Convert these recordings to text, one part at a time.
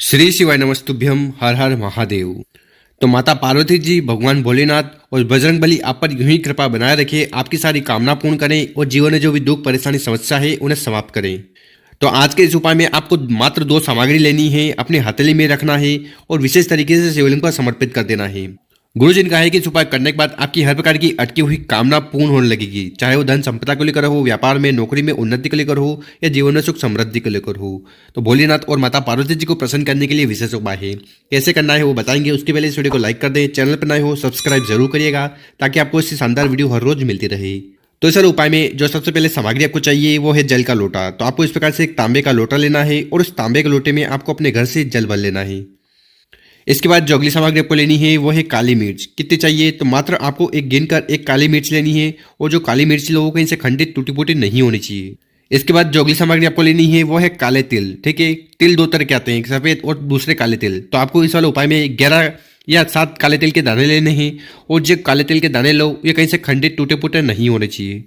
श्री शिवाय नमस्तुभ्यम हर हर महादेव। तो माता पार्वती जी, भगवान भोलेनाथ और बजरंग बली आप पर यूं ही कृपा बनाए रखे, आपकी सारी कामना पूर्ण करें और जीवन में जो भी दुख परेशानी समस्या है उन्हें समाप्त करें। तो आज के इस उपाय में आपको मात्र दो सामग्री लेनी है, अपने हथेली में रखना है और विशेष तरीके से शिवलिंग पर समर्पित कर देना है। गुरु जी ने कहा है कि इस उपाय करने के बाद आपकी हर प्रकार की अटकी हुई कामना पूर्ण होने लगेगी, चाहे वो धन संपदा को लेकर हो, व्यापार में नौकरी में उन्नति को लेकर हो या जीवन में सुख समृद्धि को लेकर हो। तो भोलेनाथ और माता पार्वती जी को प्रसन्न करने के लिए विशेष उपाय है। कैसे करना है वो बताएंगे, उसके पहले इस वीडियो को लाइक कर दें, चैनल पर नए हो सब्सक्राइब जरूर करिएगा ताकि आपको इससे शानदार वीडियो हर रोज मिलती रहे। तो सर उपाय में जो सबसे पहले सामग्री आपको चाहिए वो है जल का लोटा। तो आपको इस प्रकार से एक तांबे का लोटा लेना है और उस तांबे के लोटे में आपको अपने घर से जल भर लेना है। इसके बाद जो अगली सामग्री आपको लेनी है वो है काली मिर्च। कितनी चाहिए, तो मात्र आपको एक गिनकर एक काली मिर्च लेनी है और जो काली मिर्च लोगों कहीं से खंडित टूटी फूटी नहीं होनी चाहिए। इसके बाद जो अगली सामग्री आपको लेनी है वो है काले तिल। ठीक है, तिल दो तरह के आते हैं, एक सफेद और दूसरे काले तिल। तो आपको इस वाले उपाय में 11 या 7 काले तिल के दाने लेने हैं और जो काले तिल के दाने लो ये कहीं से खंडित टूटे फूटे नहीं होने चाहिए।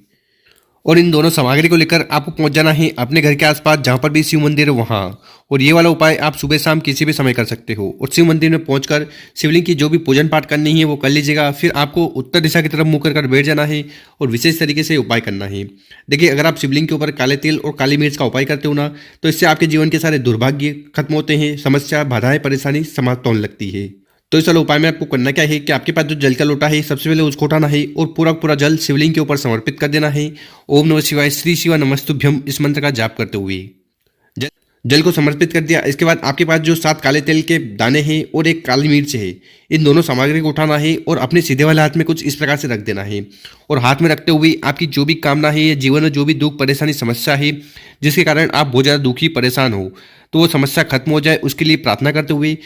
और इन दोनों सामग्री को लेकर आपको पहुंच जाना है अपने घर के आसपास जहां पर भी शिव मंदिर है वहां। और ये वाला उपाय आप सुबह शाम किसी भी समय कर सकते हो। और शिव मंदिर में पहुंचकर शिवलिंग की जो भी पूजन पाठ करनी है वो कर लीजिएगा। फिर आपको उत्तर दिशा की तरफ मुंह कर बैठ जाना है और विशेष तरीके से उपाय करना है। देखिए, अगर आप शिवलिंग के ऊपर काले तिल और काली मिर्च का उपाय करते हो ना, तो इससे आपके जीवन के सारे दुर्भाग्य खत्म होते हैं, समस्या बाधाएं परेशानी समाप्त होने लगती है। तो इस वाले उपाय में आपको करना क्या है कि आपके पास जो जल का लोटा है सबसे पहले उसको उठाना है और पूरा पूरा जल शिवलिंग के ऊपर समर्पित कर देना है। ओम नमः शिवाय श्री शिवा नमस्तुभ्यम इस मंत्र का जाप करते हुए जल को समर्पित कर दिया। इसके बाद आपके पास जो 7 काले तिल के दाने हैं और एक काली मिर्च है, इन दोनों सामग्री को उठाना है और अपने सीधे वाले हाथ में कुछ इस प्रकार से रख देना है। और हाथ में रखते हुए आपकी जो भी कामना है या जीवन में जो भी दुख परेशानी समस्या है जिसके कारण आप बहुत ज़्यादा दुखी परेशान हो, तो वो समस्या खत्म हो जाए उसके लिए प्रार्थना करते हुए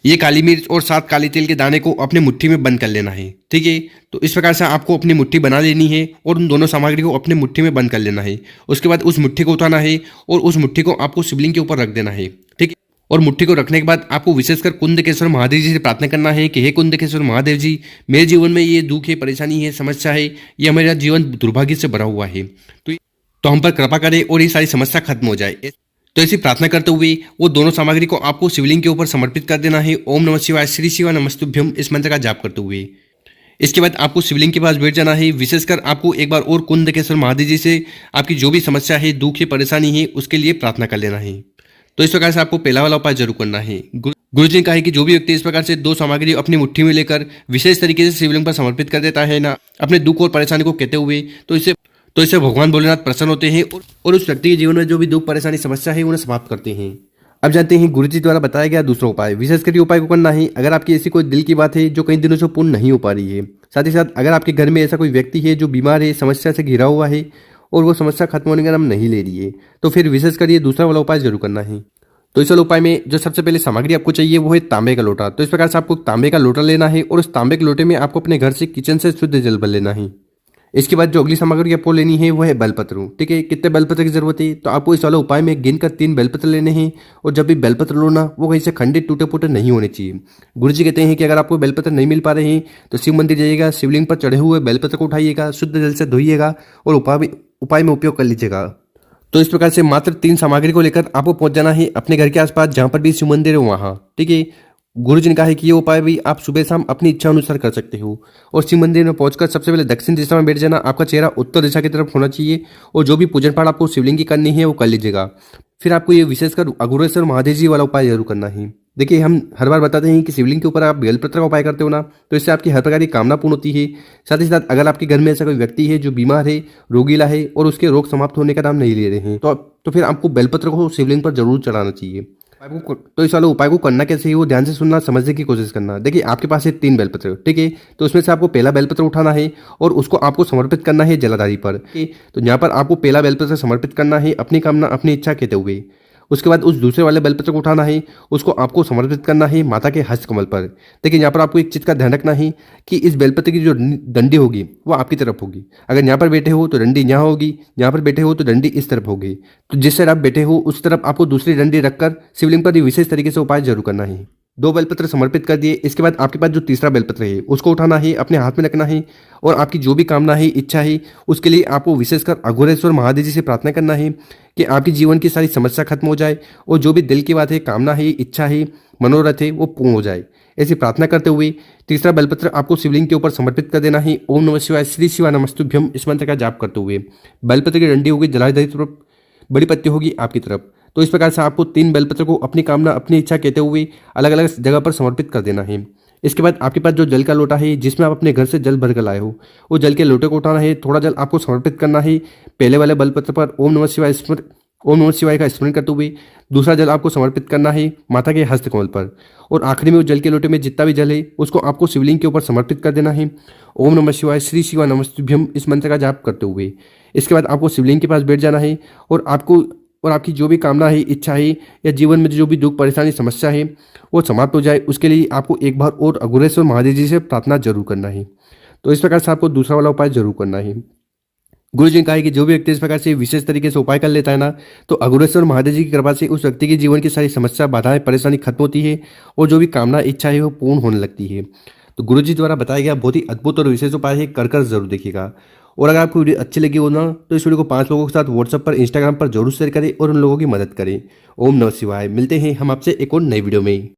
ये काली मिर्च और 7 काली तिल के दाने को अपने मुट्ठी में बंद कर लेना है। ठीक है, तो इस प्रकार से आपको अपनी मुट्ठी बना लेनी है और उन दोनों सामग्री को अपने मुट्ठी में बंद कर लेना है। उसके बाद उस मुट्ठी को उठाना है और उस मुट्ठी को आपको शिवलिंग के ऊपर रख देना है। ठीक है, और मुट्ठी को रखने के बाद आपको विशेषकर कुंदकेश्वर महादेव जी से प्रार्थना करना है कि हे कुंदकेश्वर महादेव जी, मेरे जीवन में ये दुख है, परेशानी है, समस्या है, यह मेरा जीवन दुर्भाग्य से भरा हुआ है, तो हम पर कृपा करें और ये सारी समस्या खत्म हो जाए। तो ऐसी प्रार्थना करते हुए वो दोनों सामग्री को आपको शिवलिंग के ऊपर समर्पित कर देना है। ओम नमः शिवाय श्री शिवा नमस्तुभ्यम इस मंत्र का जाप करते हुए इसके बाद आपको शिवलिंग के पास बैठ जाना है। विशेषकर आपको एक बार और कुंदकेश्वर महादेव जी से आपकी जो भी समस्या है, दुख है, परेशानी है, उसके लिए प्रार्थना कर लेना है। तो इस प्रकार से आपको पहला वाला उपाय जरूर करना है। गुरु जी ने कहा है कि जो भी व्यक्ति इस प्रकार से 2 सामग्री अपनी मुट्ठी में लेकर विशेष तरीके से शिवलिंग पर समर्पित कर देता है ना, अपने दुख और परेशानी को कहते हुए, तो इससे भगवान भोलेनाथ प्रसन्न होते हैं और उस व्यक्ति के जीवन में जो भी दुख परेशानी समस्या है उन्हें समाप्त करते हैं। अब जानते हैं गुरु जी द्वारा बताया गया दूसरा उपाय। विशेषकर उपाय को करना है अगर आपकी ऐसी कोई दिल की बात है जो कई दिनों से पूर्ण नहीं हो पा रही है। साथ ही साथ अगर आपके घर में ऐसा कोई व्यक्ति है जो बीमार है, समस्या से घिरा हुआ है और वो समस्या खत्म होने का नाम नहीं ले रही है, तो फिर विशेषकर ये दूसरा वाला उपाय जरूर करना है। तो इस वाले उपाय में जो सबसे पहले सामग्री आपको चाहिए वो है तांबे का लोटा। तो इस प्रकार से आपको तांबे का लोटा लेना है और उस तांबे के लोटे में आपको अपने घर से किचन से शुद्ध जल भर लेना है। इसके बाद जो अगली सामग्री आपको लेनी है वो है बेलपत्र। ठीक है, कितने बेलपत्र की जरूरत है, तो आपको इस वाले उपाय में गिनकर 3 बेलपत्र लेने हैं और जब भी बेलपत्र लो ना, वो कहीं से खंडित टूटे फूटे नहीं होने चाहिए। गुरु जी कहते हैं कि अगर आपको बेलपत्र नहीं मिल पा रहे हैं तो शिव मंदिर जाइएगा, शिवलिंग पर चढ़े हुए बेलपत्र को उठाइएगा, शुद्ध जल से धोइएगा और उपाय में उपयोग कर लीजिएगा। तो इस प्रकार से मात्र 3 सामग्री को लेकर आपको पहुंच जाना है अपने घर के आसपास जहां पर भी शिव मंदिर है वहां। ठीक है, गुरु जी ने कहा है कि ये उपाय भी आप सुबह शाम अपनी इच्छा अनुसार कर सकते हो। और शिव मंदिर में पहुंचकर सबसे पहले दक्षिण दिशा में बैठ जाना, आपका चेहरा उत्तर दिशा की तरफ होना चाहिए और जो भी पूजन पाठ आपको शिवलिंग की करनी है वो कर लीजिएगा। फिर आपको ये विशेषकर अघोरेश्वर महादेव जी वाला उपाय जरूर करना है। देखिए, हम हर बार बताते हैं कि शिवलिंग के ऊपर आप बेलपत्र का उपाय करते हो ना, तो इससे आपकी हर प्रकार की कामना पूर्ण होती है। साथ ही साथ अगर आपके घर में ऐसा कोई व्यक्ति है जो बीमार है, रोगीला है और उसके रोग समाप्त होने का नाम नहीं ले रहे हैं, तो फिर आपको बेलपत्र को शिवलिंग पर जरूर चढ़ाना चाहिए। तो इस वाले उपाय को करना कैसे है वो ध्यान से सुनना, समझने की कोशिश करना। देखिए, आपके पास है 3 बेलपत्र। ठीक है, तो उसमें से आपको पहला बेलपत्र उठाना है और उसको आपको समर्पित करना है जलाधारी पर। तो यहाँ पर आपको पहला बेलपत्र समर्पित करना है अपनी कामना अपनी इच्छा कहते हुए। उसके बाद उस दूसरे वाले बेलपत्र को उठाना है, उसको आपको समर्पित करना है माता के हस्त कमल पर। देखिए, यहाँ पर आपको एक चीज़ का ध्यान रखना है कि इस बेलपत्र की जो डंडी होगी वो आपकी तरफ होगी। अगर यहाँ पर बैठे हो तो डंडी यहाँ होगी, यहाँ पर बैठे हो तो डंडी इस तरफ होगी। तो जिस साइड आप बैठे हो उस तरफ आपको दूसरी डंडी रखकर शिवलिंग पर विशेष तरीके से उपाय जरूर करना है। 2 बेलपत्र समर्पित कर दिए। इसके बाद आपके पास जो तीसरा बेलपत्र है उसको उठाना है, अपने हाथ में रखना है और आपकी जो भी कामना है, इच्छा है, उसके लिए आपको विशेषकर अघोरेश्वर महादेव जी से प्रार्थना करना है कि आपकी जीवन की सारी समस्या खत्म हो जाए और जो भी दिल की बात है, कामना है, इच्छा है, मनोरथ है, वो पूर्ण हो जाए। ऐसी प्रार्थना करते हुए तीसरा बेलपत्र आपको शिवलिंग के ऊपर समर्पित कर देना है। ओम नमः शिवाय, श्री शिवाय नमस्तुभ्यम, इस मंत्र का जाप करते हुए बेलपत्र की डंडी होगी जलाधारी तरफ, बड़ी पत्ती होगी आपकी तरफ। तो इस प्रकार से आपको 3 बेलपत्र को अपनी कामना, अपनी इच्छा कहते हुए अलग अलग जगह पर समर्पित कर देना है। इसके बाद आपके पास जो जल का लोटा है जिसमें आप अपने घर से जल भर कर लाए हो, वो जल के लोटे को उठाना है। थोड़ा जल आपको समर्पित करना है पहले वाले बेलपत्र पर ओम नमः शिवाय का स्मरण करते हुए। दूसरा जल आपको समर्पित करना है माता के हस्तकमल पर और आखिरी में उस जल के लोटे में जितना भी जल है उसको आपको शिवलिंग के ऊपर समर्पित कर देना है। ओम नमः शिवाय, श्री शिवाय नमस्तुभ्यम, इस मंत्र का जाप करते हुए। इसके बाद आपको शिवलिंग के पास बैठ जाना है और आपकी जो भी कामना है, इच्छा है या जीवन में जो भी दुख परेशानी समस्या है वो समाप्त हो जाए, उसके लिए आपको एक बार और अघोरेश्वर महादेव जी से प्रार्थना जरूर करना है। तो इस प्रकार से आपको दूसरा वाला उपाय जरूर करना है। गुरु जी ने कहा है कि जो भी व्यक्ति इस प्रकार से विशेष तरीके से उपाय कर लेता है ना, तो अघोरेश्वर महादेव जी की कृपा से उस व्यक्ति के जीवन की सारी समस्या, बाधाएं, परेशानी खत्म होती है और जो भी कामना, इच्छा है वो पूर्ण होने लगती है। तो गुरु जी द्वारा बताया गया बहुत ही अद्भुत और विशेष उपाय है, कर जरूर देखिएगा। और अगर आपको वीडियो अच्छी लगी हो ना, तो इस वीडियो को 5 लोगों के साथ व्हाट्सएप पर, इंस्टाग्राम पर जरूर शेयर करें और उन लोगों की मदद करें। ओम नमः शिवाय। मिलते हैं हम आपसे एक और नई वीडियो में।